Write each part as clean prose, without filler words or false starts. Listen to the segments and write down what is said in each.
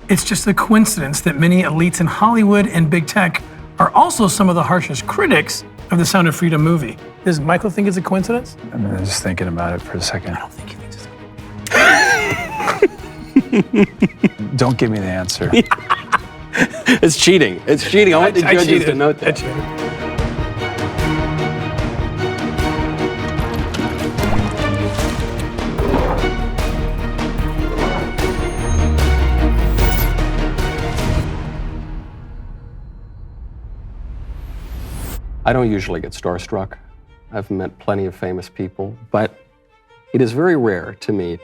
It's just a coincidence that many elites in Hollywood and big tech are also some of the harshest critics of the Sound of Freedom movie. Does Michael think it's a coincidence? I'm just thinking about it for a second. I don't think he thinks it's a Don't give me the answer. It's cheating. It's cheating. I want the judges to note that. I don't usually get starstruck. I've met plenty of famous people, but it is very rare to meet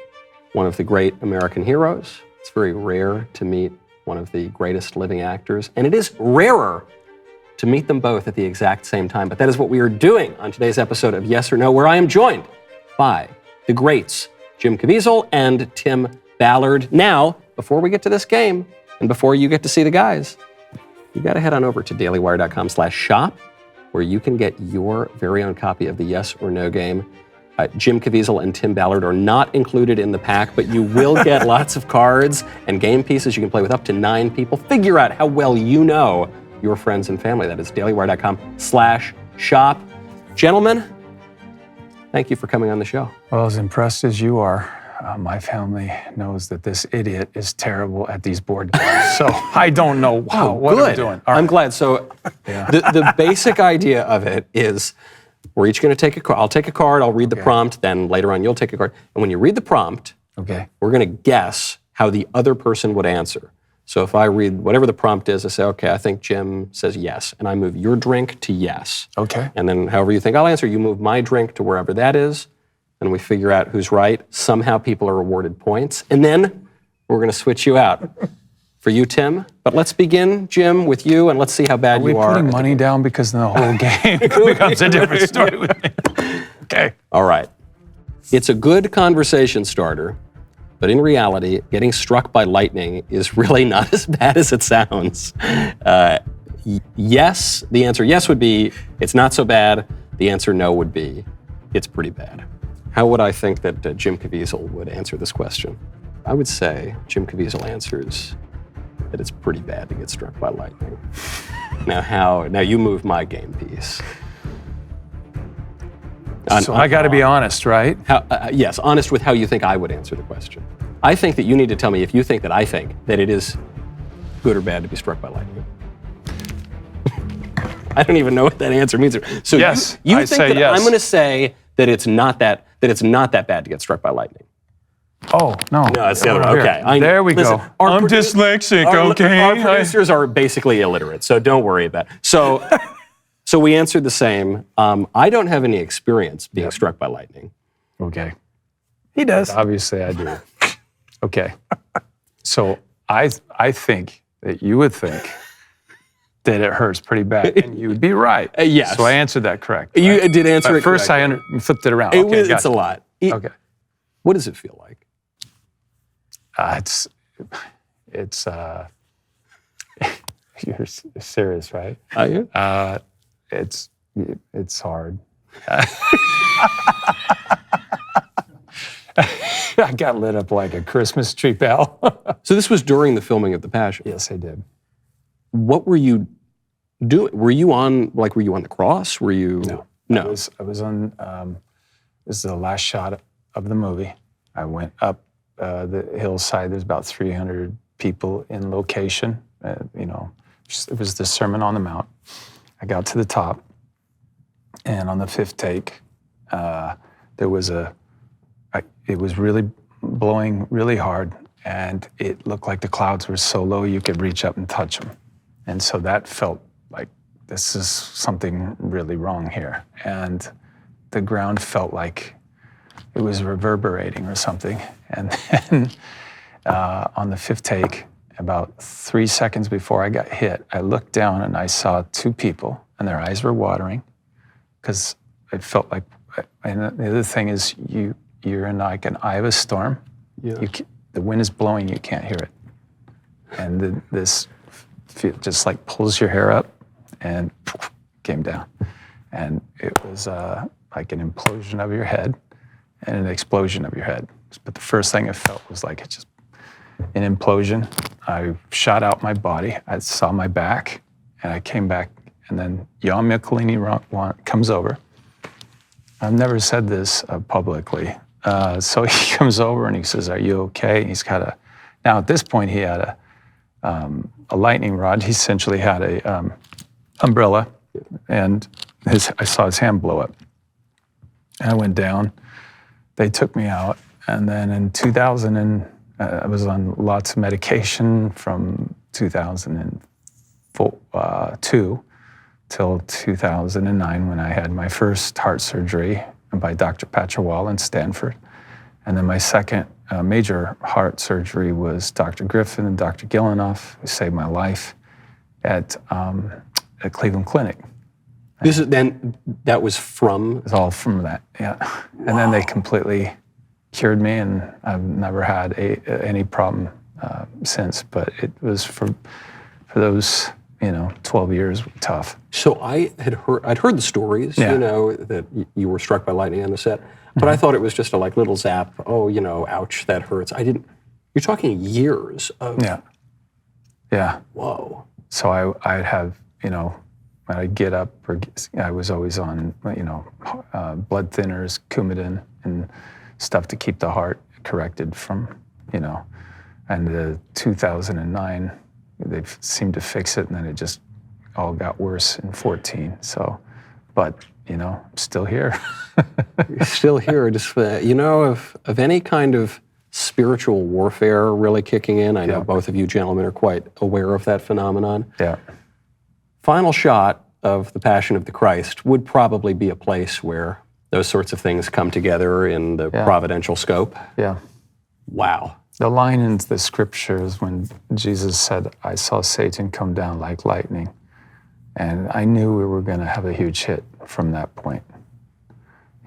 one of the great American heroes. It's very rare to meet one of the greatest living actors, and it is rarer to meet them both at the exact same time. But that is what we are doing on today's episode of Yes or No, where I am joined by the greats, Jim Caviezel and Tim Ballard. Now, before we get to this game, and before you get to see the guys, you gotta head on over to dailywire.com/shop, where you can get your very own copy of the Yes or No game. Jim Caviezel and Tim Ballard are not included in the pack, but you will get lots of cards and game pieces you can play with up to 9 people. Figure out how well you know your friends and family. That is dailywire.com/shop. Gentlemen, thank you for coming on the show. Well, as impressed as you are, my family knows that this idiot is terrible at these board games. So I don't know what I'm doing. I'm glad. So the basic idea of it is we're each going to take a card. I'll take a card, I'll read the prompt, then later on you'll take a card. And when you read the prompt, we're going to guess how the other person would answer. So if I read whatever the prompt is, I say, okay, I think Jim says yes, and I move your drink to yes. Okay. And then however you think I'll answer, you move my drink to wherever that is, and we figure out who's right. Somehow people are awarded points, and then we're going to switch you out. For you, Tim. But let's begin, Jim, with you, and let's see how bad you are. Are we putting money down because the whole game becomes a different story with me? Okay. All right. It's a good conversation starter, but in reality, getting struck by lightning is really not as bad as it sounds. Yes, the answer yes would be, it's not so bad. The answer no would be, it's pretty bad. How would I think that Jim Caviezel would answer this question? I would say Jim Caviezel answers that it's pretty bad to get struck by lightning. Now you move my game piece. So I got to be honest, right? Yes, honest with how you think I would answer the question. I think that you need to tell me if you think that I think that it is good or bad to be struck by lightning. I don't even know what that answer means. So yes, you I think say that yes. I'm going to say that it's not that bad to get struck by lightning. Oh, no. No, it's the other one. Okay. There we go. I'm dyslexic, okay? Our producers are basically illiterate, so don't worry about it. So we answered the same. I don't have any experience being struck by lightning. Okay. He does. Obviously, I do. Okay. So I think that you would think that it hurts pretty bad, and you would be right. Yes. So I answered that correct. You did answer it first correctly. I flipped it around. Okay, it's a lot. Okay. What does it feel like? It's you're serious, right? Are you? It's hard. I got lit up like a Christmas tree bell. So this was during the filming of The Passion? Yes, I did. What were you doing? Were you on the cross? Were you? No. I was on, this is the last shot of the movie. I went up the hillside. There's about 300 people in location. It was the Sermon on the Mount. I got to the top, and on the 5th take, there was it was really blowing really hard, and it looked like the clouds were so low you could reach up and touch them. And so that felt like this is something really wrong here. And the ground felt like it was reverberating or something. And then on the 5th take, about 3 seconds before I got hit, I looked down and I saw 2 people, and their eyes were watering because it felt like, and the other thing is you're in like an eye of a storm. Yeah. The wind is blowing, you can't hear it. And this just like pulls your hair up and came down. And it was like an implosion of your head and an explosion of your head. But the first thing I felt was like it's just an implosion I shot out my body. I saw my back, and I came back, and then Jan Michelini comes over. I've never said this publicly. So he comes over and he says, "Are you okay?" He's got a, now at this point he had a lightning rod. He essentially had a umbrella, and I saw his hand blow up. And I went down. They took me out, and then in 2000, I was on lots of medication from 2002 till 2009 when I had my first heart surgery by Dr. Patchawal in Stanford. And then my second major heart surgery was Dr. Griffin and Dr. Gillenoff, who saved my life at Cleveland Clinic. That was from? It was all from that, yeah. And then they completely cured me, and I've never had any problem since. But it was for those 12 years tough. So I'd heard the stories, that you were struck by lightning on the set, but I thought it was just a little zap. Oh, ouch, that hurts. You're talking years of. Yeah. Whoa. So I'd have, when I'd get up, I was always on, blood thinners, Coumadin, and stuff to keep the heart corrected from, and the 2009. They seemed to fix it, and then it just all got worse in 14. So, but I'm still here. You're still here. Just of any kind of spiritual warfare really kicking in. I know both of you gentlemen are quite aware of that phenomenon. Yeah. Final shot of the Passion of the Christ would probably be a place where those sorts of things come together in the providential scope. Yeah. Wow. The line in the scriptures when Jesus said, "I saw Satan come down like lightning," and I knew we were going to have a huge hit from that point.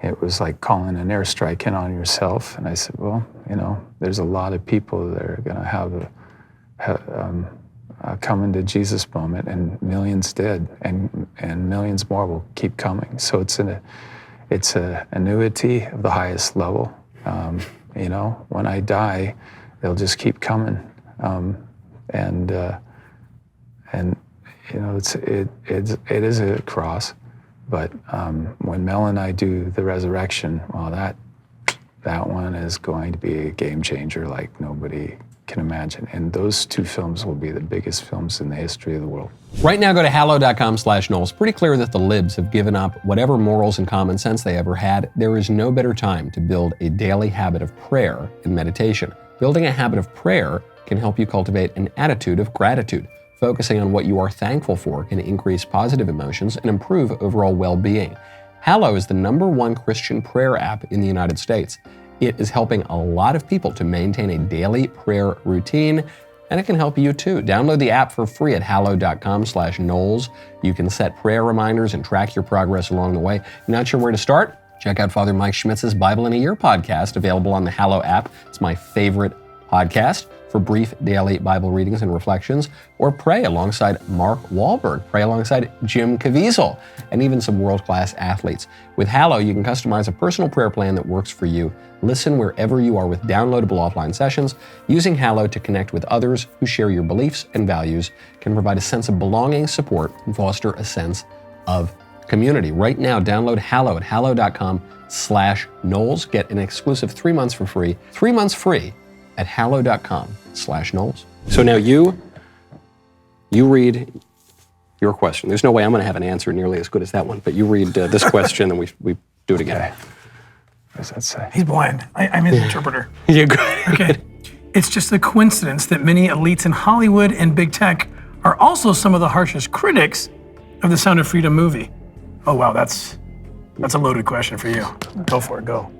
It was like calling an airstrike in on yourself. And I said, well, there's a lot of people that are going to have a coming to Jesus moment, and millions did, and millions more will keep coming. So it's an annuity of the highest level. When I die, they'll just keep coming, it is a cross. But when Mel and I do the resurrection, well, that one is going to be a game changer like nobody can imagine. And those two films will be the biggest films in the history of the world. Right now, go to hallow.com/Knowles. Pretty clear that the libs have given up whatever morals and common sense they ever had. There is no better time to build a daily habit of prayer and meditation. Building a habit of prayer can help you cultivate an attitude of gratitude. Focusing on what you are thankful for can increase positive emotions and improve overall well-being. Hallow is the #1 Christian prayer app in the United States. It is helping a lot of people to maintain a daily prayer routine, and it can help you too. Download the app for free at hallow.com/Knowles. You can set prayer reminders and track your progress along the way. You're not sure where to start? Check out Father Mike Schmitz's Bible in a Year podcast, available on the Hallow app. It's my favorite podcast for brief daily Bible readings and reflections, or pray alongside Mark Wahlberg, pray alongside Jim Caviezel, and even some world-class athletes. With Hallow, you can customize a personal prayer plan that works for you. Listen wherever you are with downloadable offline sessions. Using Hallow to connect with others who share your beliefs and values can provide a sense of belonging, support, and foster a sense of community. Right now, download Hallow at hallow.com/Knowles. Get an exclusive 3 months for free. 3 months free at hallow.com/Knowles. So now you read your question. There's no way I'm going to have an answer nearly as good as that one, but you read this question and we do it again. Okay. What does that say? He's blind. I'm his interpreter. You're good. Okay. It's just a coincidence that many elites in Hollywood and big tech are also some of the harshest critics of the Sound of Freedom movie. Oh, wow, that's a loaded question for you. Go for it, go.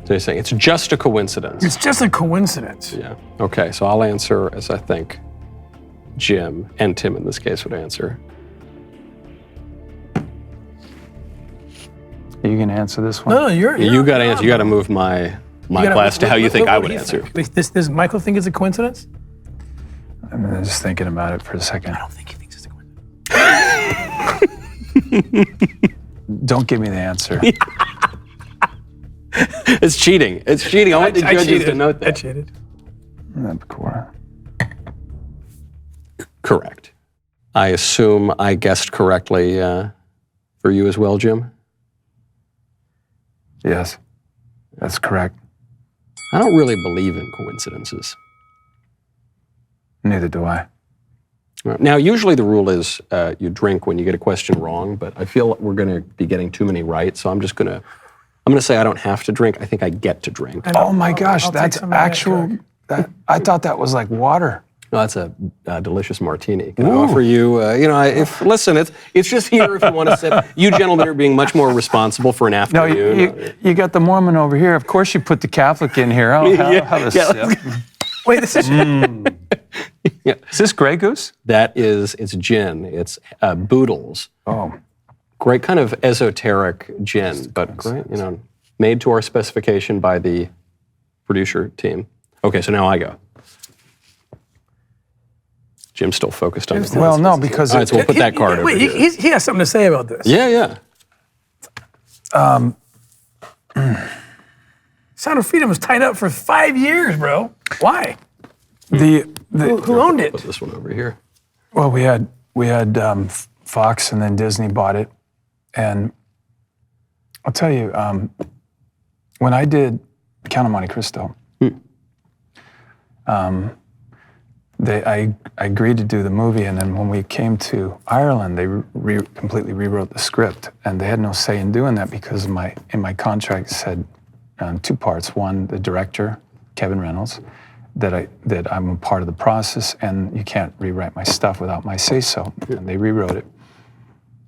So you're saying it's just a coincidence? It's just a coincidence. Yeah. Okay, so I'll answer as I think Jim, and Tim in this case, would answer. Are you going to answer this one? No, you're You got to answer. You got to move my class to how you think I would answer. Does Michael think it's a coincidence? I'm just thinking about it for a second. I don't think he thinks it's a coincidence. Don't give me the answer. It's cheating. It's cheating. I want the judges to note that. I cheated. Cool. Correct. I assume I guessed correctly for you as well, Jim? Yes, that's correct. I don't really believe in coincidences. Neither do I. Now, usually the rule is you drink when you get a question wrong, but I feel we're going to be getting too many right, so I'm going to say I don't have to drink. I think I get to drink. Oh my gosh, I'll take that's some of that, actual. Kirk. I thought that was like water. No, that's a delicious martini. Can I offer you, listen, it's just here if you want to sit. You gentlemen are being much more responsible for an No, afternoon. you got the Mormon over here. Of course you put the Catholic in here. I'll have a sip. Wait, this is Is this Grey Goose? It's gin. It's Boodles. Oh. Great kind of esoteric gin, but great, made to our specification by the producer team. Okay, so now I go. Jim's still focused on it. Well, no, because All right, so we'll put that card over wait, here. he has something to say about this. Yeah. Sound of Freedom was tied up for 5 years, bro. Why? Who owned it? Put this one over here. Well, we had Fox, and then Disney bought it, and I'll tell you, when I did Count of Monte Cristo, I agreed to do the movie, and then when we came to Ireland, they completely rewrote the script, and they had no say in doing that because in my contract it said 2 parts. One, the director, Kevin Reynolds, that I'm a part of the process, and you can't rewrite my stuff without my say-so. And they rewrote it.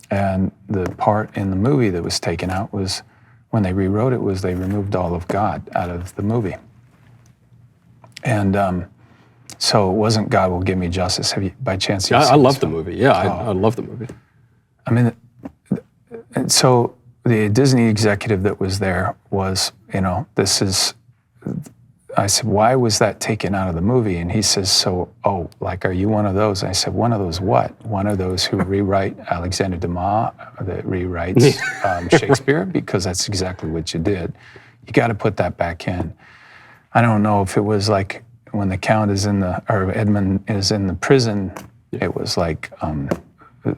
And the part in the movie that was taken out was, when they rewrote it, was they removed all of God out of the movie. And so it wasn't God Will Give Me Justice. Have you, by chance, seen I love this the film? movie. Yeah, I love the movie. I mean, and so the Disney executive that was there was, I said, why was that taken out of the movie? And he says, are you one of those? And I said, one of those what? One of those who rewrite Alexander Dumas, that rewrites Shakespeare? Because that's exactly what you did. You got to put that back in. I don't know if it was like when the Count is or Edmund is in the prison, it was like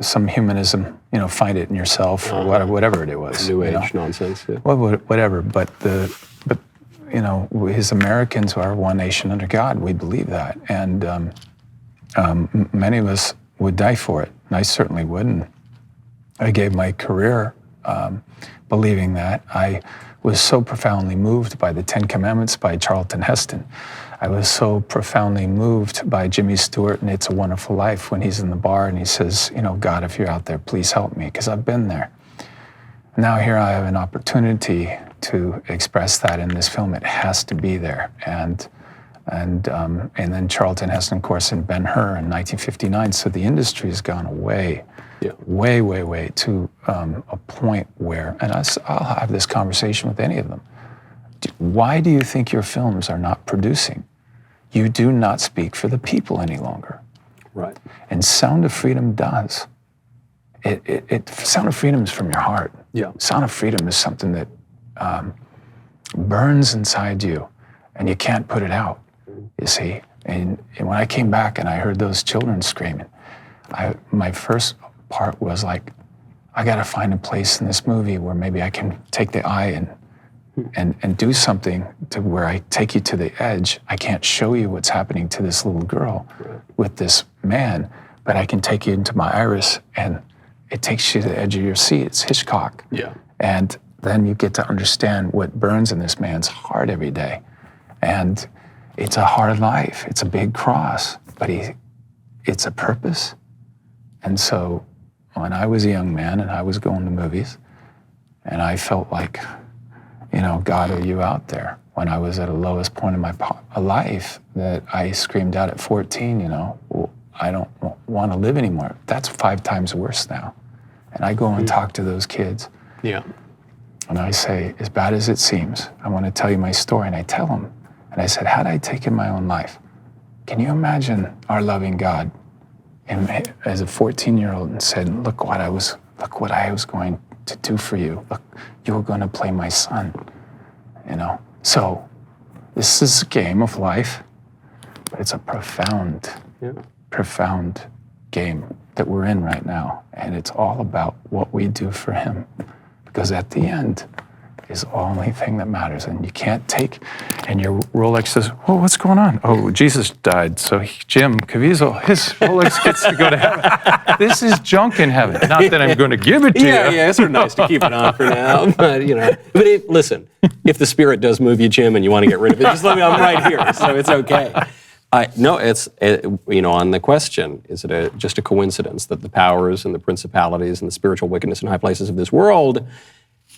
some humanism, find it in yourself, or whatever it was. New Age nonsense. Yeah. Well, whatever, but as Americans are one nation under God. We believe that, and many of us would die for it. And I certainly would, and I gave my career believing that. I was so profoundly moved by the 10 Commandments by Charlton Heston. I was so profoundly moved by Jimmy Stewart and It's a Wonderful Life when he's in the bar and he says, God, if you're out there, please help me, because I've been there. Now here I have an opportunity to express that in this film. It has to be there. And then Charlton Heston, of course, in Ben-Hur in 1959. So the industry has gone away, way to a point where, and I'll have this conversation with any of them. Why do you think your films are not producing? You do not speak for the people any longer. Right. And Sound of Freedom does. Sound of Freedom is from your heart. Yeah. Sound of Freedom is something that burns inside you, and you can't put it out, you see. And when I came back and I heard those children screaming, my first part was like, I got to find a place in this movie where maybe I can take the eye and do something to where I take you to the edge. I can't show you what's happening to this little girl with this man, but I can take you into my iris, and it takes you to the edge of your seat. It's Hitchcock. Yeah. And then you get to understand what burns in this man's heart every day. And it's a hard life. It's a big cross, but it's a purpose. And so when I was a young man and I was going to movies, and I felt like, God, are you out there? When I was at a lowest point in my life, that I screamed out at 14, I don't want to live anymore. That's 5 times worse now. And I go and talk to those kids. Yeah. And I say, as bad as it seems, I want to tell you my story. And I tell them, and I said, had I taken my own life, can you imagine our loving God as a 14-year-old and said, look what I was going to do for you. Look, you were going to play my son, So this is a game of life, but it's a profound game that we're in right now. And it's all about what we do for him. Because at the end is the only thing that matters. And you can't take, and your Rolex says, oh, what's going on? Oh, Jesus died. So Jim Caviezel, his Rolex gets to go to heaven. This is junk in heaven. Not that I'm going to give it to you. Yeah, it's sort of nice to keep it on for now. But, listen, if the spirit does move you, Jim, and you want to get rid of it, just let me know. I'm right here, so it's okay. No, it's, on the question, is it just a coincidence that the powers and the principalities and the spiritual wickedness in high places of this world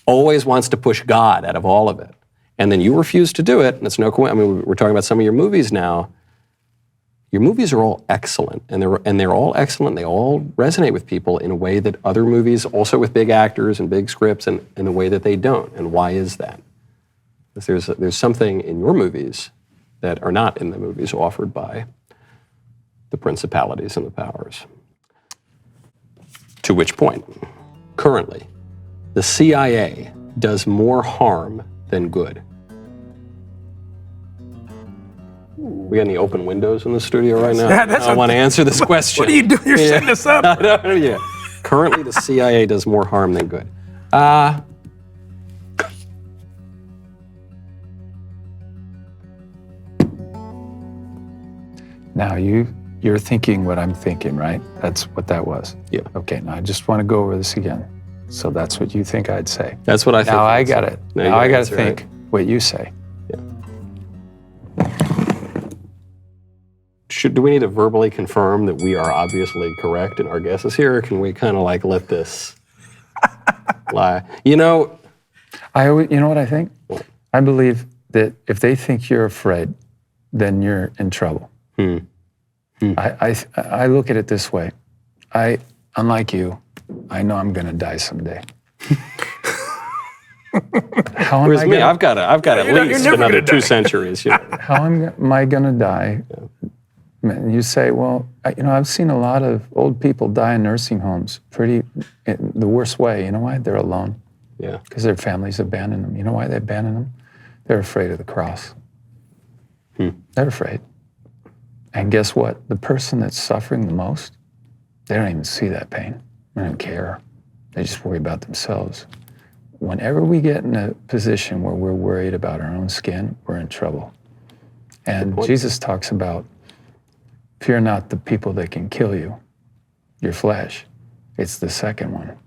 always wants to push God out of all of it? And then you refuse to do it, and it's no coincidence. I mean, we're talking about some of your movies now. Your movies are all excellent, and they're all excellent. They all resonate with people in a way that other movies, also with big actors and big scripts, and in the way that they don't. And why is that? Because there's something in your movies that are not in the movies offered by the principalities and the powers. To which point, currently, the CIA does more harm than good. We got any open windows in the studio right now? I want to answer this question. What are you doing? You're setting us up. Yeah. Currently, the CIA does more harm than good. Now you're thinking what I'm thinking, right? That's what that was. Yeah. Okay, now I just want to go over this again. So that's what you think I'd say. That's what I think. Now I got it. Now I got to think right? what you say. Yeah. Do we need to verbally confirm that we are obviously correct in our guesses here, or can we kind of like let this lie? You know what I think? I believe that if they think you're afraid, then you're in trouble. I look at it this way. Unlike you, I know I'm going to die someday. How am I? I've got at least another 2 centuries. How am I going to die? You say, well, I've seen a lot of old people die in nursing homes, in the worst way. You know why? They're alone. Yeah. Because their families abandon them. You know why they abandon them? They're afraid of the cross. They're afraid. And guess what? The person that's suffering the most, they don't even see that pain. They don't care. They just worry about themselves. Whenever we get in a position where we're worried about our own skin, we're in trouble. And Jesus talks about, fear not the people that can kill you, your flesh. It's the second one.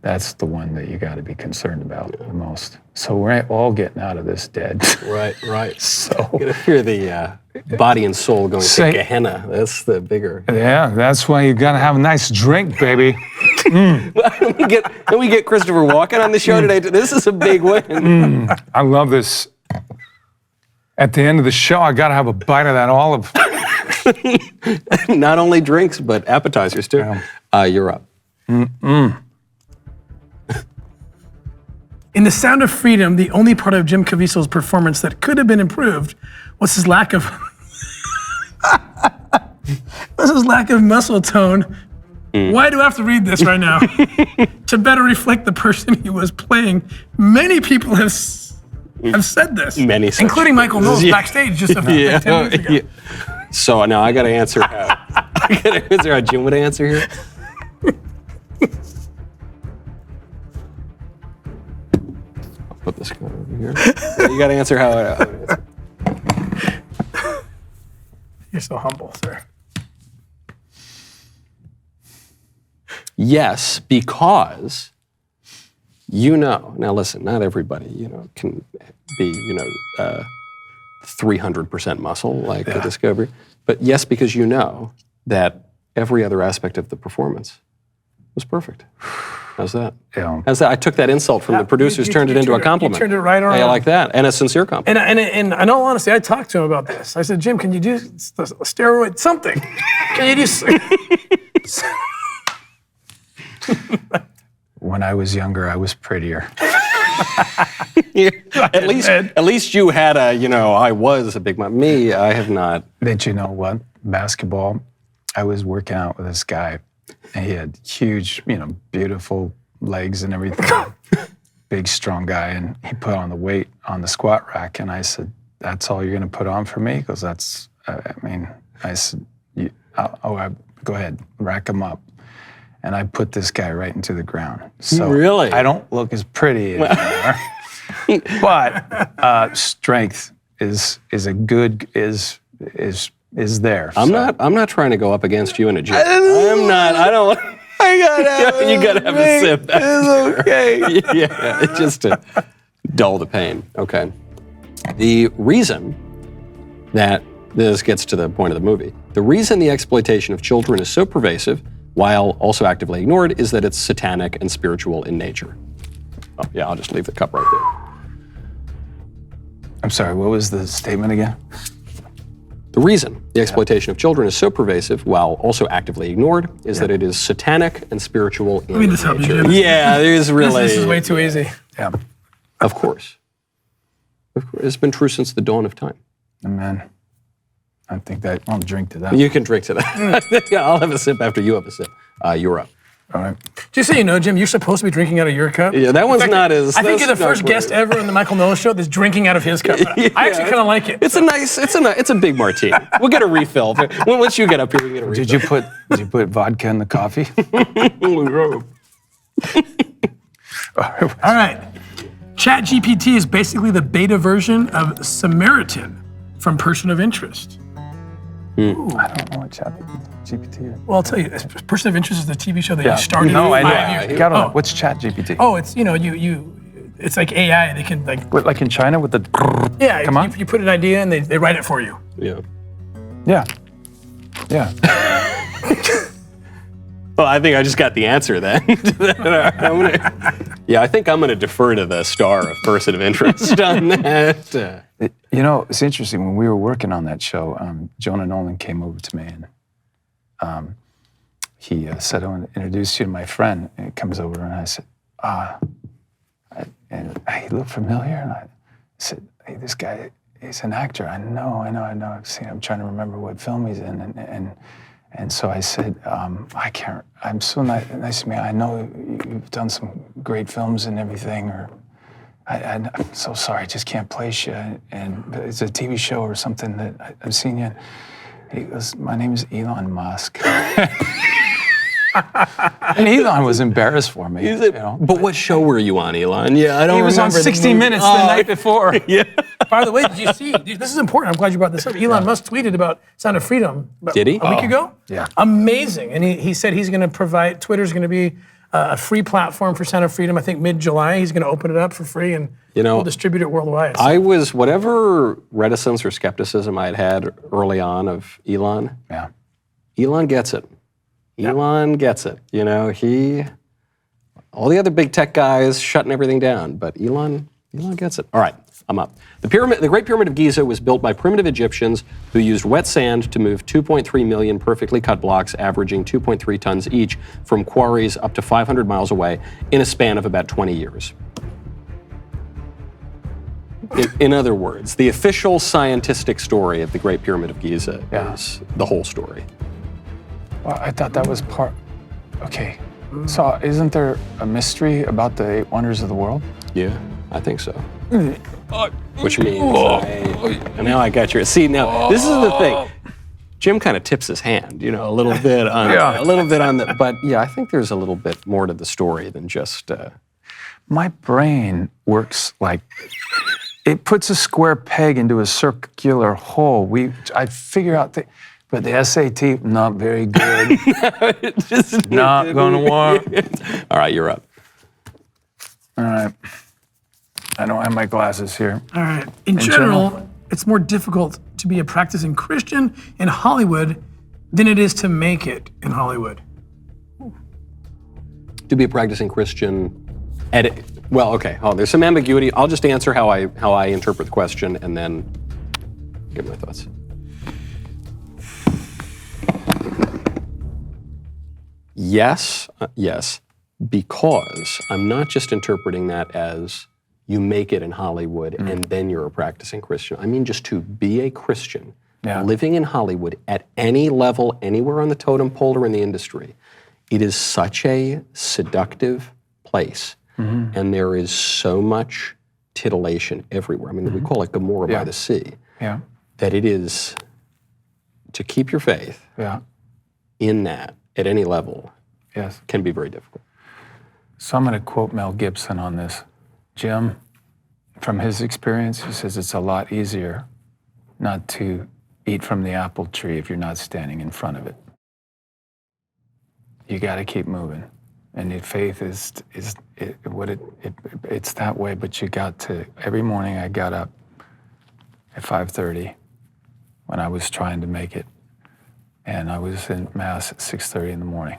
That's the one that you got to be concerned about the most. So we're all getting out of this dead. Right. So you gotta fear the body and soul going to Gehenna. That's the bigger. Yeah, that's why you got to have a nice drink, baby. Can we get Christopher Walken on the show today? This is a big win. I love this. At the end of the show, I got to have a bite of that olive. Not only drinks, but appetizers too. Yeah. You're up. In The Sound of Freedom, the only part of Jim Caviezel's performance that could have been improved was his lack of muscle tone. Why do I have to read this right now? To better reflect the person he was playing. Many people have said this, including Michael Knowles backstage just about 10 minutes ago. Yeah. So now I got to answer how Jim would answer here. Put this guy over here. You got to answer how I would answer. You're so humble, sir. Yes, because now listen, not everybody can be 300% muscle like the Discovery, but yes, because that every other aspect of the performance was perfect. How's that? Yeah. How's that? I took that insult from the producers, turned it into a compliment. You turned it right around. I like that, and a sincere compliment. And in all honesty, I talked to him about this. I said, Jim, can you do steroid something? Can you do? When I was younger, I was prettier. At least you had I was a big man. Me, I have not. Did you know what? Basketball, I was working out with this guy, and he had huge, beautiful legs and everything. Big, strong guy, and he put on the weight on the squat rack, and I said, that's all you're going to put on for me? Because I said, go ahead, rack them up. And I put this guy right into the ground. So Really? I don't look as pretty anymore. But strength is there. I'm not trying to go up against you in a gym. I'm not. I don't. You gotta have a sip. It's okay. Yeah, just to dull the pain. Okay. The reason that this gets to the point of the movie, the reason the exploitation of children is so pervasive, while also actively ignored, is that it's satanic and spiritual in nature. Oh, yeah, I'll just leave the cup right there. I'm sorry, what was the statement again? The reason the exploitation of children is so pervasive, while also actively ignored, is that it is satanic and spiritual in this helps nature. you. Yeah, there's really... This is way too easy. Yeah. Of course. It's been true since the dawn of time. Amen. I think that I'll drink to that. You can drink to that. Yeah, I'll have a sip after you have a sip. You're up. All right. Just so you know, Jim, you're supposed to be drinking out of your cup. Yeah, that one's not as... I think you're the first guest ever on the Michael Knowles show that's drinking out of his cup. I actually kind of like it. It's a big martini. We'll get a refill. Once you get up here, we get a refill. Did you put vodka in the coffee? All right. ChatGPT is basically the beta version of Samaritan from Person of Interest. I don't know what ChatGPT is. Well, I'll tell you, Person of Interest is the TV show that you started. No, I 5 know. years Got ago. it. What's ChatGPT? Oh, it's it's like AI. They can Like in China with the... yeah. Come on. You put an idea and they write it for you. Yeah. Yeah. Yeah. Well, I think I just got the answer then. I think I'm going to defer to the star of Person of Interest on that. You know, it's interesting. When we were working on that show, Jonah Nolan came over to me and he said, I want to introduce you to my friend. And he comes over and I said, and he looked familiar. And I said, hey, this guy, he's an actor. I know. I've seen him. I'm trying to remember what film he's in. And so I said, I can't, I'm so nice to meet you. I know you've done some great films and everything, or I'm so sorry, I just can't place you. And it's a TV show or something that I've seen you. He goes, my name is Elon Musk. And Elon was embarrassed for me. But what show were you on, Elon? Yeah, I don't remember. He was on 60 Minutes the night before. Yeah. By the way, did you see? This is important. I'm glad you brought this up. Elon Musk tweeted about Sound of Freedom. Did he? A week ago? Yeah. Amazing. And he said he's going to provide, Twitter's going to be a free platform for Sound of Freedom. I think mid-July, he's going to open it up for free and we'll distribute it worldwide. I was, whatever reticence or skepticism I had early on of Elon, Elon gets it. Elon gets it. All the other big tech guys shutting everything down, but Elon gets it. All right, I'm up. The Great Pyramid of Giza was built by primitive Egyptians who used wet sand to move 2.3 million perfectly cut blocks, averaging 2.3 tons each, from quarries up to 500 miles away in a span of about 20 years. In other words, the official scientific story of the Great Pyramid of Giza is the whole story. Well, I thought that was part. Okay. So isn't there a mystery about the 8 wonders of the world? Yeah, I think so. Which means now I got your... See, now, this is the thing. Jim kind of tips his hand, a little bit on the... But yeah, I think there's a little bit more to the story than just... My brain works like... It puts a square peg into a circular hole. I figure out... But the SAT, not very good. Not gonna work. All right, you're up. All right. I don't have my glasses here. All right. In general, it's more difficult to be a practicing Christian in Hollywood than it is to make it in Hollywood. To be a practicing Christian well, okay. Oh, there's some ambiguity. I'll just answer how I interpret the question and then give my thoughts. Yes, because I'm not just interpreting that as you make it in Hollywood and then you're a practicing Christian. I mean just to be a Christian, living in Hollywood at any level, anywhere on the totem pole or in the industry. It is such a seductive place, and there is so much titillation everywhere. I mean, we call it Gomorrah by the sea. Yeah. That it is, to keep your faith, in that at any level Yes. can be very difficult. So I'm going to quote Mel Gibson on this. Jim, from his experience, he says it's a lot easier not to eat from the apple tree if you're not standing in front of it. You got to keep moving. And the faith it's that way, but you got to, every morning I got up at 5:30 when I was trying to make it, and I was in Mass at 6:30 in the morning.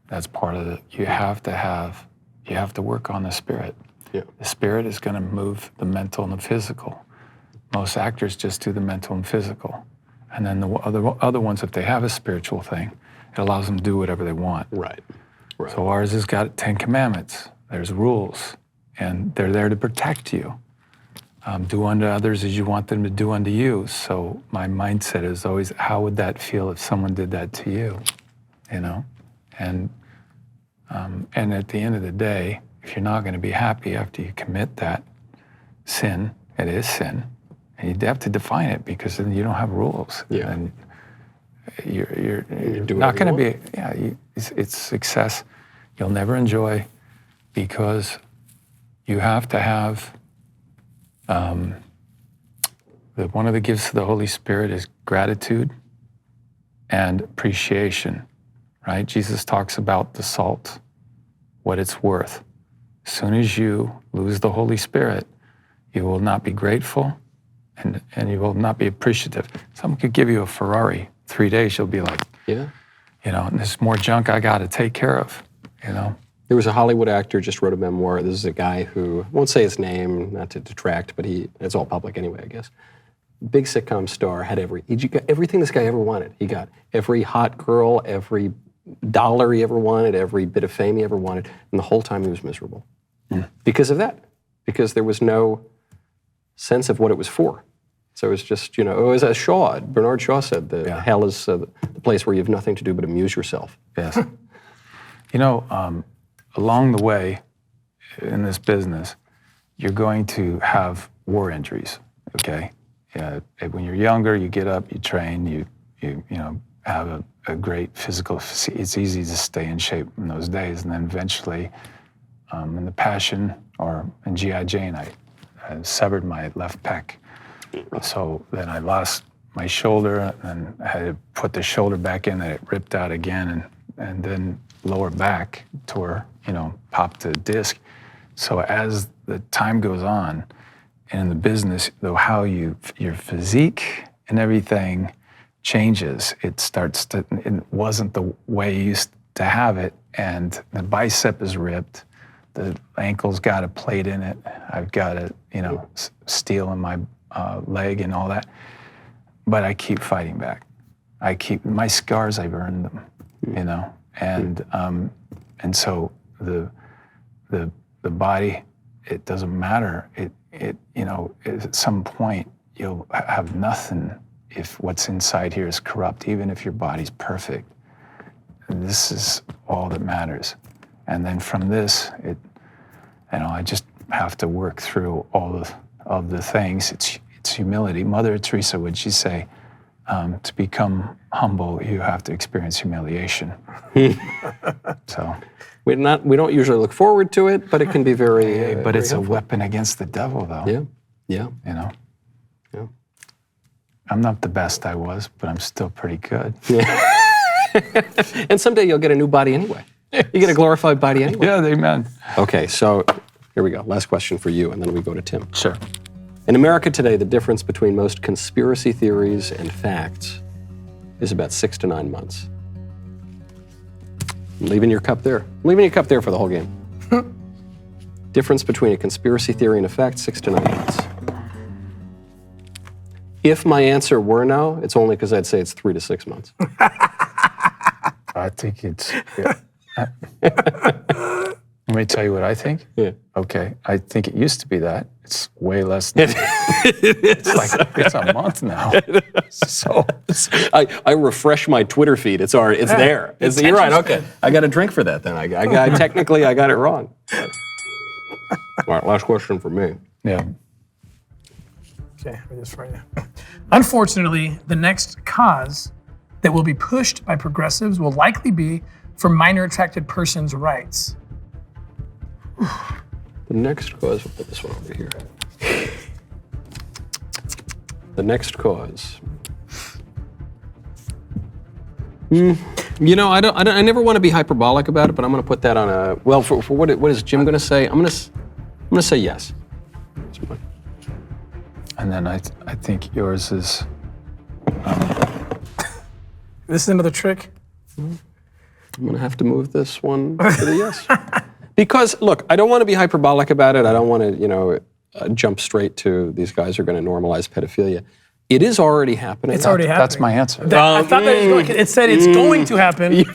That's part of it. You have to work on the spirit. Yeah. The spirit is going to move the mental and the physical. Most actors just do the mental and physical. And then the other ones, if they have a spiritual thing, it allows them to do whatever they want. Right. Right. So ours has got 10 commandments. There's rules, and they're there to protect you. Do unto others as you want them to do unto you. So my mindset is always, how would that feel if someone did that to you? You know? And at the end of the day, if you're not going to be happy after you commit that sin, it is sin, and you have to define it, because then you don't have rules. Yeah. And you're do not whatever going you to be, yeah, it's success you'll never enjoy, because you have to have, one of the gifts of the Holy Spirit is gratitude and appreciation, right? Jesus talks about the salt, what it's worth. As soon as you lose the Holy Spirit, you will not be grateful, and you will not be appreciative. Someone could give you a Ferrari, 3 days, you'll be like, Yeah. you know, and there's more junk I got to take care of, you know? There was a Hollywood actor just wrote a memoir. This is a guy who, I won't say his name, not to detract, but it's all public anyway, I guess. Big sitcom star, he got everything this guy ever wanted. He got every hot girl, every dollar he ever wanted, every bit of fame he ever wanted, and the whole time he was miserable. Because of that. Because there was no sense of what it was for. So it was just, you know, as Bernard Shaw said, hell is the place where you have nothing to do but amuse yourself. Yes. You know, along the way in this business, you're going to have war injuries, okay? When you're younger, you get up, you train, you know, have a great physical, it's easy to stay in shape in those days, and then eventually, in the Passion or in G.I. Jane, I severed my left pec. So then I lost my shoulder, and I had to put the shoulder back in, and it ripped out again, and then lower back tore, you know, popped a disc. So as the time goes on, and in the business, though, how your physique and everything changes, it wasn't the way you used to have it, and the bicep is ripped, the ankle's got a plate in it, I've got a, you know, steel in my leg and all that, but I keep fighting back. My scars, I've earned them, you know, and so the body, it doesn't matter. It you know, at some point you'll have nothing if what's inside here is corrupt, even if your body's perfect. And this is all that matters. And then from this, you know, I just have to work through all of the things. It's humility. Mother Teresa, would she say, to become humble, you have to experience humiliation. So we don't usually look forward to it, but it can be very. but it's very a weapon against the devil, though. Yeah, yeah. You know. Yeah. I'm not the best I was, but I'm still pretty good. Yeah. And someday you'll get a new body anyway. You get a glorified body anyway. Yeah, amen. Okay, so here we go. Last question for you, and then we go to Tim. Sure. In America today, the difference between most conspiracy theories and facts is about 6 to 9 months. I'm leaving your cup there. I'm leaving your cup there for the whole game. Difference between a conspiracy theory and a fact, 6 to 9 months. If my answer were no, it's only because I'd say it's 3 to 6 months. I think it's... Yeah. Let me tell you what I think. Yeah. Okay, I think it used to be that. It's way less than it's a month now. So I refresh my Twitter feed. It's there. You're right. Okay, I got a drink for that then. Technically I got it wrong. All right, last question for me. Yeah. Okay, I'll read this for you. Unfortunately, the next cause that will be pushed by progressives will likely be for minor attracted persons' rights. The next cause, we'll put this one over here. The next cause. You know, I never want to be hyperbolic about it, but I'm going to put that on a, well, for what is Jim going to say? I'm going to say yes. And then I think yours is. This is another trick. I'm going to have to move this one to the yes. Because, look, I don't want to be hyperbolic about it. I don't want to, jump straight to these guys are going to normalize pedophilia. It is already happening. It's already happening. That's my answer. I thought that it said it's going to happen.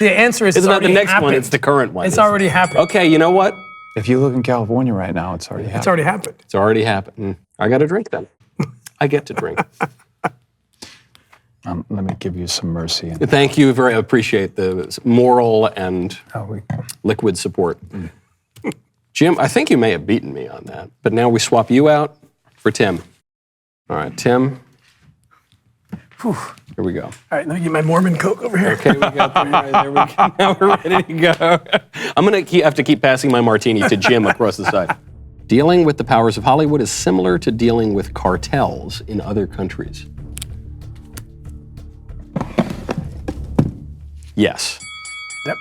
The answer is it's not the next happened. one, it's the current one. It's already happened. Okay, you know what? If you live in California right now, it's already happened. It's already happened. It's already happened. I got to drink then. I get to drink. Let me give you some mercy. Thank you. I appreciate the moral and liquid support. Jim, I think you may have beaten me on that, but now we swap you out for Tim. All right, Tim. Whew. Here we go. All right, let me get my Mormon Coke over here. Okay, we got there we go. Now we're ready to go. I'm going to have to keep passing my martini to Jim across the side. Dealing with the powers of Hollywood is similar to dealing with cartels in other countries. Yes. Yep.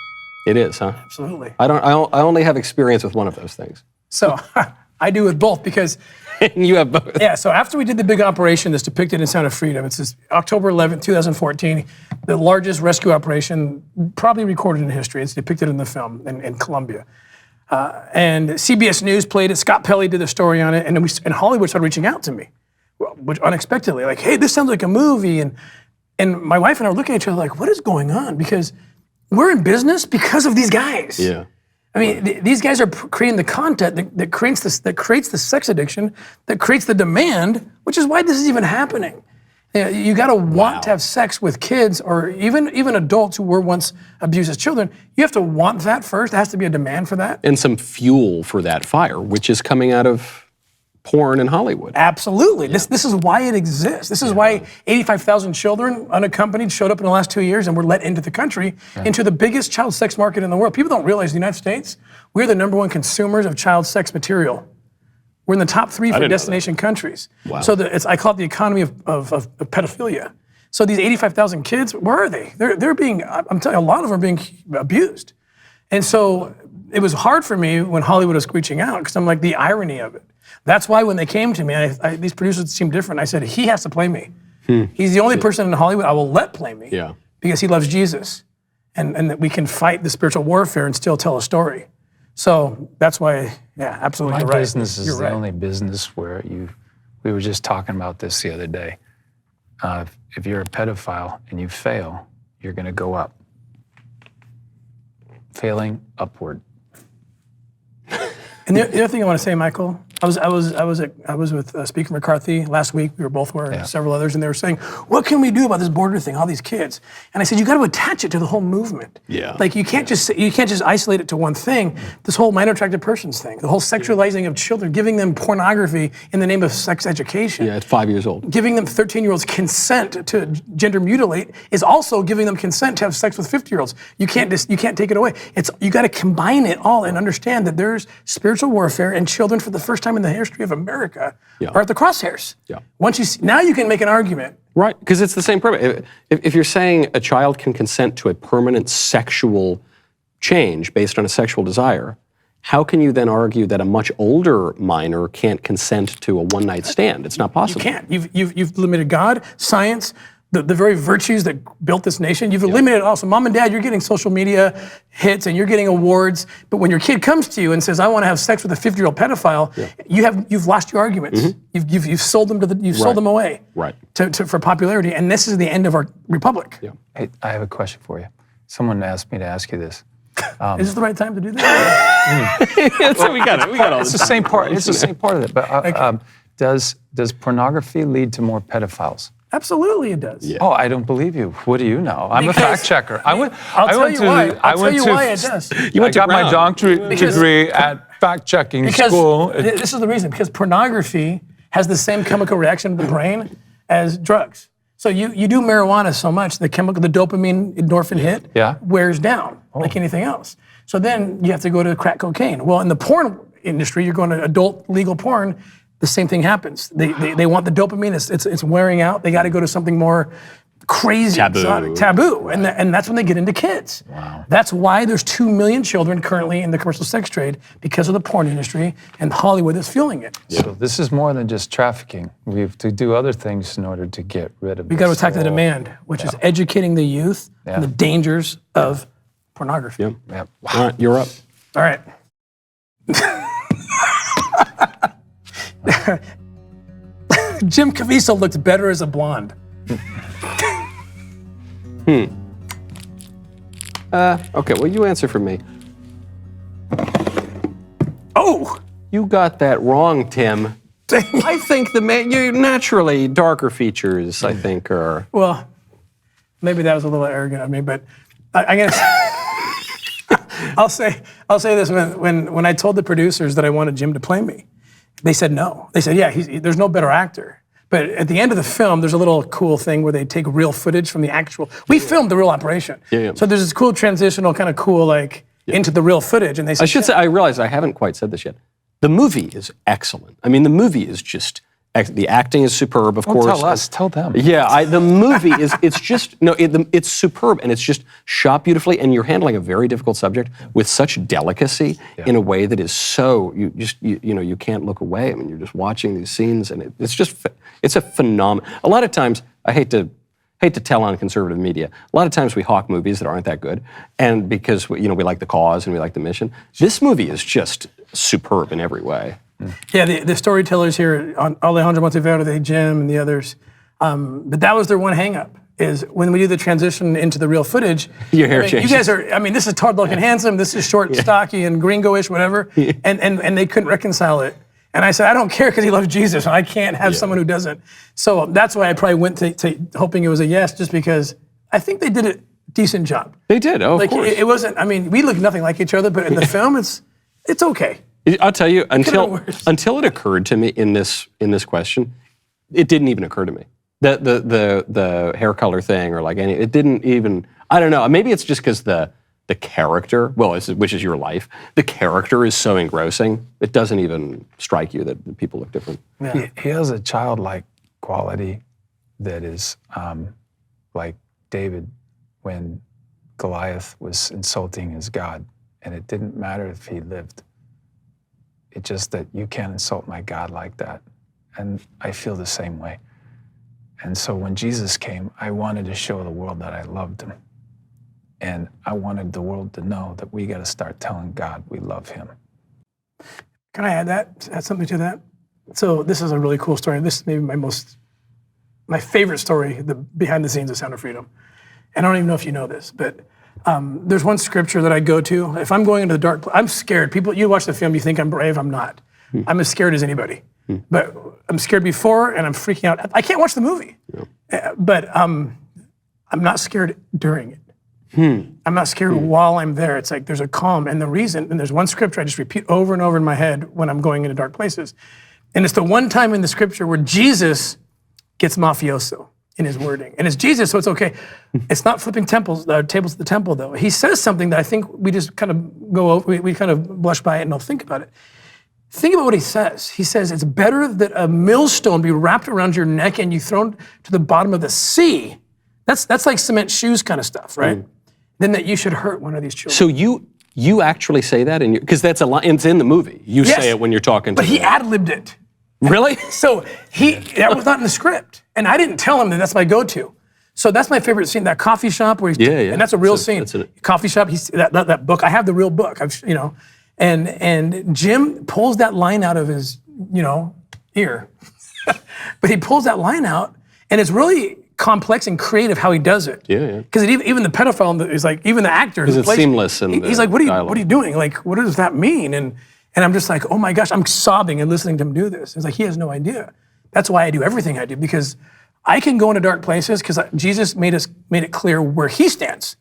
It is, huh? Absolutely. I only have experience with one of those things. So I do with both because you have both. Yeah, so after we did the big operation that's depicted in Sound of Freedom, it's this October 11th, 2014, the largest rescue operation probably recorded in history. It's depicted in the film in Colombia. And CBS News played it. Scott Pelley did a story on it, and Hollywood started reaching out to me, which unexpectedly, like, hey, this sounds like a movie. And my wife and I were looking at each other like, what is going on? Because we're in business because of these guys. Yeah. I mean, these guys are creating the content that creates the sex addiction, that creates the demand, which is why this is even happening. You got to want to have sex with kids or even adults who were once abused as children. You have to want that first. There has to be a demand for that. And some fuel for that fire, which is coming out of porn in Hollywood. Absolutely. Yeah. This is why it exists. This is why 85,000 children unaccompanied showed up in the last 2 years and were let into the country, into the biggest child sex market in the world. People don't realize in the United States, we're the #1 consumers of child sex material. We're in the top 3 for destination countries. Wow. So I call it the economy of pedophilia. So these 85,000 kids, where are they? They're being, I'm telling you, a lot of them are being abused. And so it was hard for me when Hollywood was reaching out because I'm like, the irony of it. That's why when they came to me, these producers seemed different. I said, he has to play me. He's the only person in Hollywood I will let play me because he loves Jesus. And that we can fight the spiritual warfare and still tell a story. So that's why, absolutely. My business is the only business where we were just talking about this the other day. If you're a pedophile and you fail, you're going to go up. Failing upward. And the other thing I want to say, Michael, I was with Speaker McCarthy last week. We were both there, and several others, and they were saying, "What can we do about this border thing? All these kids." And I said, "You got to attach it to the whole movement. Yeah. Like you can't just isolate it to one thing. This whole minor attracted persons thing, the whole sexualizing of children, giving them pornography in the name of sex education. Yeah, at 5 years old. Giving them 13-year-olds consent to gender mutilate is also giving them consent to have sex with 50-year-olds. You can't take it away. You got to combine it all and understand that there's spiritual warfare, and children for the first time in the history of America are at the crosshairs. Yeah. Now you can make an argument. Right, because it's the same purpose. If you're saying a child can consent to a permanent sexual change based on a sexual desire, how can you then argue that a much older minor can't consent to a one-night stand? It's not possible. You can't. You've limited God, science, the very virtues that built this nation. You've eliminated it all. So mom and dad, you're getting social media hits and you're getting awards. But when your kid comes to you and says, "I want to have sex with a 50-year-old pedophile," you've lost your arguments. Mm-hmm. You've sold them sold them away. Right. For popularity. And this is the end of our republic. Yeah. Hey, I have a question for you. Someone asked me to ask you this. Is this the right time to do that? So we got all It's the same part. It's the same part of it. But does pornography lead to more pedophiles? Absolutely, it does. Yeah. Oh, I don't believe you. What do you know? I'm a fact checker. I'll tell you why it does. I got my doctorate degree at fact checking school. This is the reason, because pornography has the same chemical reaction to the brain as drugs. So you do marijuana so much, the dopamine, endorphin hit wears down like anything else. So then you have to go to crack cocaine. Well, in the porn industry, you're going to adult legal porn, the same thing happens. They want the dopamine, it's wearing out. They got to go to something more crazy, taboo. And that's when they get into kids. Wow. That's why there's 2 million children currently in the commercial sex trade because of the porn industry, and Hollywood is fueling it. So this is more than just trafficking. We have to do other things in order to get rid of it. We got to attack the demand, which is educating the youth on the dangers of pornography. Yep. Wow. All right, you're up. All right. Jim Caviezel looked better as a blonde. Okay, well, you answer for me. Oh! You got that wrong, Tim. I think you naturally darker features, I think, are... Well, maybe that was a little arrogant of me, but I guess I'll say this: when I told the producers that I wanted Jim to play me, they said no. They said, yeah, there's no better actor. But at the end of the film, there's a little cool thing where they take real footage from the actual. We filmed the real operation. Yeah. So there's this cool transitional, kind of cool, into the real footage, and they said, I should say, I realize I haven't quite said this yet. The movie is excellent. I mean, the movie is just, the acting is superb, of course. Tell us, tell them. Yeah, the movie is, it's superb, and it's just shot beautifully, and you're handling a very difficult subject with such delicacy in a way that is so, you can't look away. I mean, you're just watching these scenes, and it's a phenomenon. A lot of times, I hate to tell on conservative media, a lot of times we hawk movies that aren't that good, and because we like the cause and we like the mission. This movie is just superb in every way. Yeah, the storytellers here, Alejandro Monteverde, Jim, and the others, but that was their one hang-up, is when we do the transition into the real footage. Your hair changes. You guys are, this is tall, dark, and handsome, this is short, stocky, and gringo-ish, whatever, and they couldn't reconcile it. And I said, I don't care because he loves Jesus, and I can't have someone who doesn't. So that's why I probably went to hoping it was a yes, just because I think they did a decent job. They did, of course. It wasn't, we look nothing like each other, but in the film, it's okay. I'll tell you, until it occurred to me in this question, it didn't even occur to me. The hair color thing, or it didn't even, I don't know, maybe it's just because the character, which is your life, the character is so engrossing, it doesn't even strike you that people look different. Yeah. He has a childlike quality that is like David when Goliath was insulting his God, and it didn't matter if he lived. It's just that you can't insult my God like that. And I feel the same way. And so when Jesus came, I wanted to show the world that I loved him. And I wanted the world to know that we got to start telling God we love him. Can I add something to that? So this is a really cool story. This is maybe my favorite story, the behind the scenes of Sound of Freedom. And I don't even know if you know this, but there's one scripture that I go to. If I'm going into the dark, I'm scared. You watch the film, you think I'm brave, I'm not. I'm as scared as anybody. But I'm scared before, and I'm freaking out. I can't watch the movie. But I'm not scared during it. I'm not scared while I'm there. It's like there's a calm, and there's one scripture I just repeat over and over in my head when I'm going into dark places. And it's the one time in the scripture where Jesus gets mafioso in his wording. And it's Jesus, so it's okay. It's not flipping tables at the temple, though. He says something that I think we just kind of go over, we kind of blush by it and don't think about it. Think about what he says. He says, it's better that a millstone be wrapped around your neck and you thrown to the bottom of the sea. That's like cement shoes kind of stuff, right? Than that you should hurt one of these children. So you actually say that, because that's a line, it's in the movie. You say it when you're talking to But he ad-libbed it. Really? So that was not in the script. And I didn't tell him that that's my go-to. So that's my favorite scene, that coffee shop where he's, and that's a real scene. Coffee shop, that book, I have the real book, and Jim pulls that line out of his, ear. But he pulls that line out, and it's really complex and creative how he does it. Because even the pedophile is like, even the actor. Because it's seamless. He's like, what are you doing? Like, what does that mean? And I'm just like, oh my gosh, I'm sobbing and listening to him do this. It's like, he has no idea. That's why I do everything I do, because I can go into dark places because Jesus made it clear where he stands.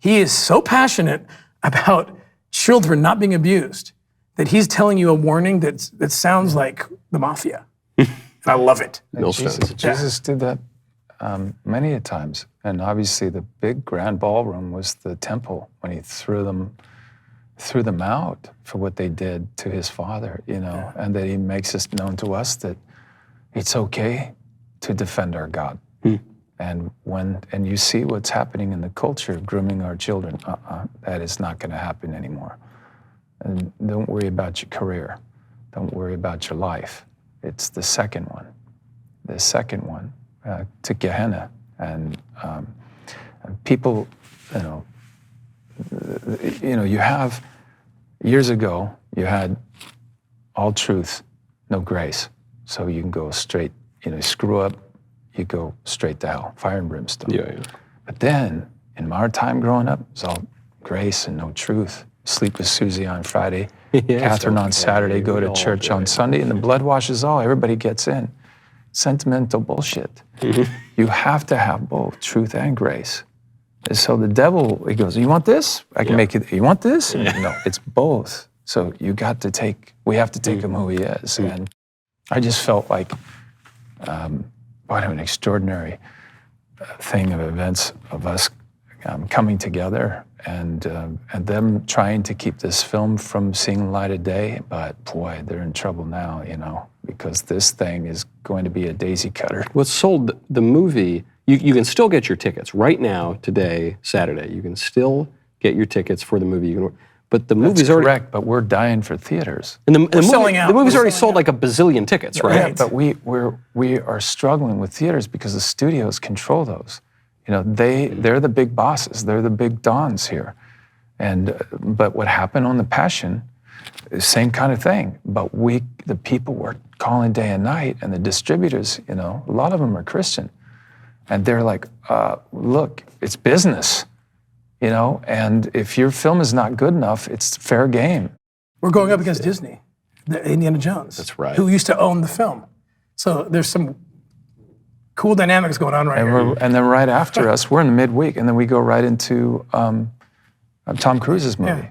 He is so passionate about children not being abused that he's telling you a warning that sounds like the mafia. And I love it. Jesus did that many a times. And obviously the big grand ballroom was the temple when he threw them out for what they did to his father, and that he makes it known to us that it's okay to defend our God. And you see what's happening in the culture of grooming our children, that is not going to happen anymore. And don't worry about your career. Don't worry about your life. It's the second one to Gehenna. And people, you have, years ago, you had all truth, no grace. So you can go straight, screw up, you go straight to hell, fire and brimstone. Yeah. But then, in our time growing up, it was all grace and no truth. Sleep with Susie on Friday, Catherine on Saturday, go to church on Sunday, and the blood washes all. Everybody gets in. Sentimental bullshit. You have to have both truth and grace. And so the devil, he goes, you want this? I can make it, you want this? No, it's both. So we have to take him who he is. And I just felt like, what an extraordinary thing of events of us coming together and them trying to keep this film from seeing the light of day. But boy, they're in trouble now, because this thing is going to be a daisy cutter. What's sold the movie, you can still get your tickets right now, today, Saturday. You can still get your tickets for the movie. But the movie's already correct, but we're dying for theaters. And the selling out. The movie's We're already selling sold like a bazillion tickets, right? Yeah, but we are struggling with theaters because the studios control those. They're the big bosses. They're the big dons here. But what happened on The Passion, same kind of thing. But the people were calling day and night, and the distributors, a lot of them are Christian, and they're like, look, it's business. And if your film is not good enough, it's fair game. We're going up against Disney, the Indiana Jones. That's right. Who used to own the film. So there's some cool dynamics going on right here. And then right after us, we're in the midweek, and then we go right into Tom Cruise's movie. Yeah.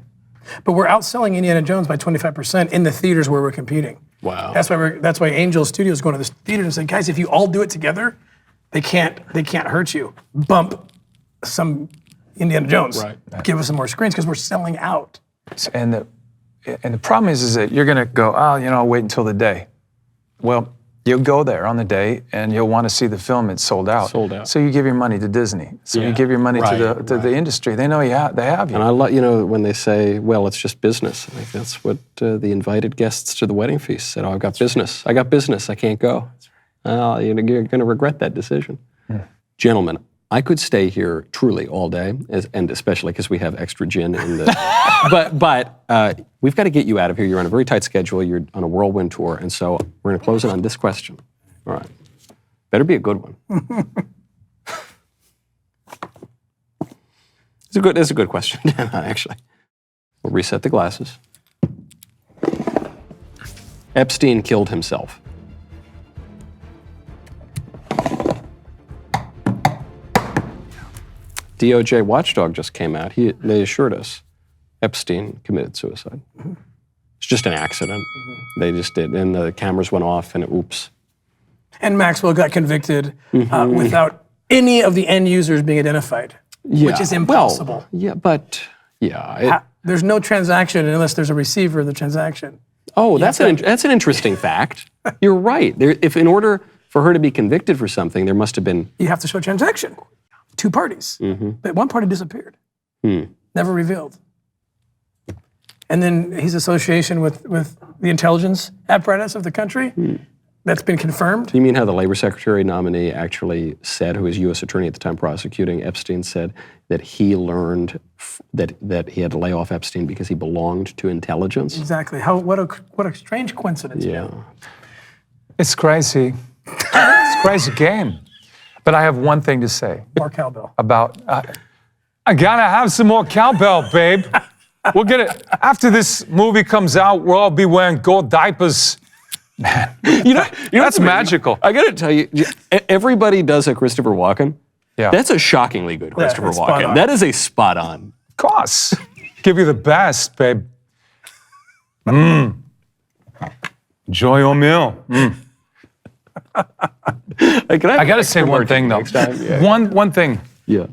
But we're outselling Indiana Jones by 25% in the theaters where we're competing. Wow. That's why Angel Studios going to this theater and saying, guys, if you all do it together, they can't hurt you. Bump some Indiana Jones. Right. Give us some more screens because we're selling out. And the problem is that you're going to go, I'll wait until the day. Well, you'll go there on the day and you'll want to see the film. It's sold out. So you give your money to Disney. So you give your money to the industry. They know they have you. And I love, when they say, well, it's just business. I think that's what the invited guests to the wedding feast said. Oh, I got business. I can't go. You're going to regret that decision. Gentlemen, I could stay here truly all day, and especially because we have extra gin in the. but we've got to get you out of here. You're on a very tight schedule. You're on a whirlwind tour, and so we're going to close it on this question. All right, better be a good one. It's a good question, actually. We'll reset the glasses. Epstein killed himself. DOJ watchdog just came out. They assured us Epstein committed suicide. It's just an accident. They just did. And the cameras went off and oops. And Maxwell got convicted without any of the end users being identified, which is impossible. There's no transaction unless there's a receiver of the transaction. Oh, that's an interesting fact. You're right. If in order for her to be convicted for something, there must have been... You have to show a transaction. Two parties. But one party disappeared. Never revealed. And then his association with the intelligence apparatus of the country, that's been confirmed. You mean how the labor secretary nominee actually said, who was U.S. attorney at the time prosecuting Epstein, said that he learned that he had to lay off Epstein because he belonged to intelligence? Exactly. What a strange coincidence. Yeah. It's crazy. It's a crazy game. But I have one thing to say. More cowbell. About, I gotta have some more cowbell, babe. We'll get it. After this movie comes out, we'll all be wearing gold diapers. Man, that's magical. I gotta tell you, everybody does a Christopher Walken. Yeah. That's a shockingly good Christopher spot Walken. on. That is a spot on. Of course. Give you the best, babe. Enjoy your meal. I got to say one thing, though. Yeah. One thing. Yeah.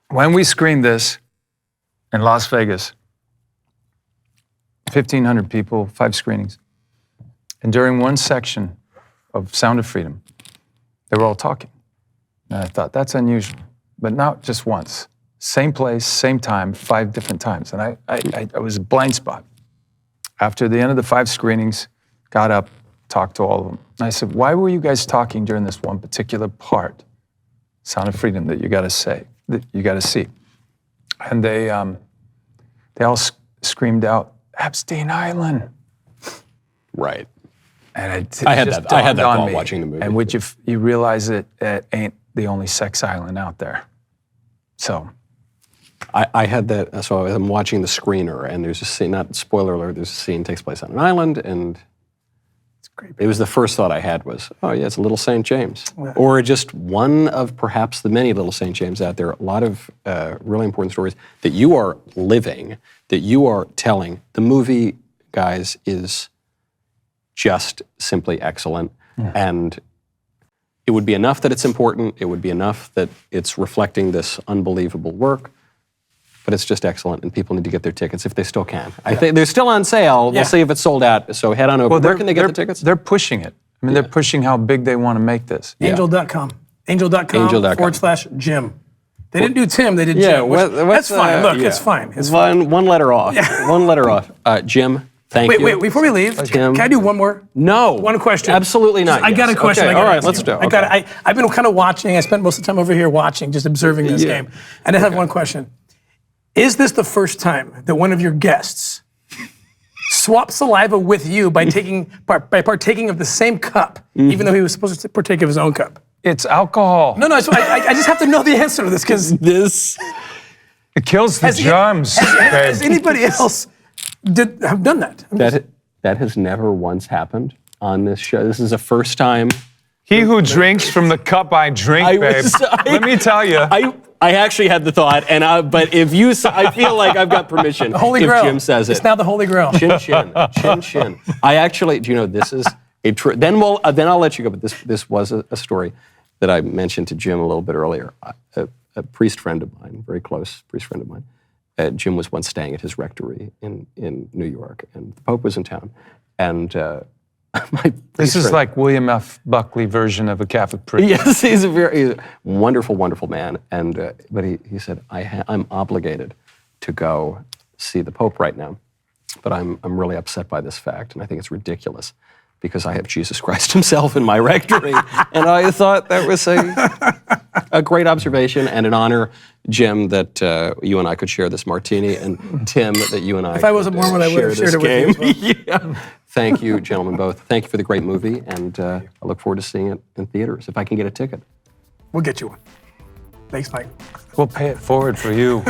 When we screened this in Las Vegas, 1,500 people, 5 screenings. And during one section of Sound of Freedom, they were all talking. And I thought, that's unusual. But not just once. Same place, same time, 5 different times. And I was a blind spot. After the end of the 5 screenings, got up, talked to all of them. And I said, why were you guys talking during this one particular part, Sound of Freedom, that you got to say, that you got to see? And they all screamed out, Epstein Island. Right. And I had that thought watching the movie. And would you realize that it ain't the only sex island out there. So. I had that, so I'm watching the screener, and there's a scene, not spoiler alert, there's a scene takes place on an island, and it's great. It was the first thought I had was, oh yeah, it's Little St. James. Yeah. Or just one of perhaps the many Little St. James out there, a lot of really important stories that you are living, that you are telling. The movie, guys, is just simply excellent. And it would be enough that it's important, it would be enough that it's reflecting this unbelievable work, but it's just excellent, and people need to get their tickets if they still can. I think they're still on sale. We'll see if it's sold out, so head on over. Where can they get the tickets? They're pushing it. I mean, they're pushing how big they want to make this. Angel.com. Angel.com/Jim. They didn't do Tim, they did Jim. That's fine. Look, it's fine. It's fine. One letter off. One letter off. Jim, thank you. Wait, before we leave, can I do one more? No. One question. Absolutely not. I got a question. Okay. All right, let's do it. I've been kind of watching. I spent most of the time over here watching, just observing this game. And I have one question. Is this the first time that one of your guests swapped saliva with you by partaking of the same cup, even though he was supposed to partake of his own cup? It's alcohol. No, so I just have to know the answer to this, because it kills the germs. Has anybody else have done that? That has never once happened on this show. This is the first time. He who drinks from the cup I drink, babe. Let me tell you. I actually had the thought, but if you, I feel like I've got permission. The Holy Grail. If Jim says it. It's now the Holy Grail. Chin chin. I actually, do you know, this is a true. Then I'll let you go. But this was a story that I mentioned to Jim a little bit earlier. A priest friend of mine, very close priest friend of mine. Jim was once staying at his rectory in New York, and the Pope was in town, and. This is like William F. Buckley version of a Catholic priest. Yes, he's a wonderful, wonderful man. And but he said, I'm obligated to go see the Pope right now, but I'm really upset by this fact, and I think it's ridiculous because I have Jesus Christ himself in my rectory. And I thought that was a great observation and an honor, Jim, that you and I could share this martini, and Tim, that you and I if I wasn't Mormon, I would have shared it with you as well. Thank you, gentlemen, both. Thank you for the great movie, and I look forward to seeing it in theaters, if I can get a ticket. We'll get you one. Thanks, Mike. We'll pay it forward for you.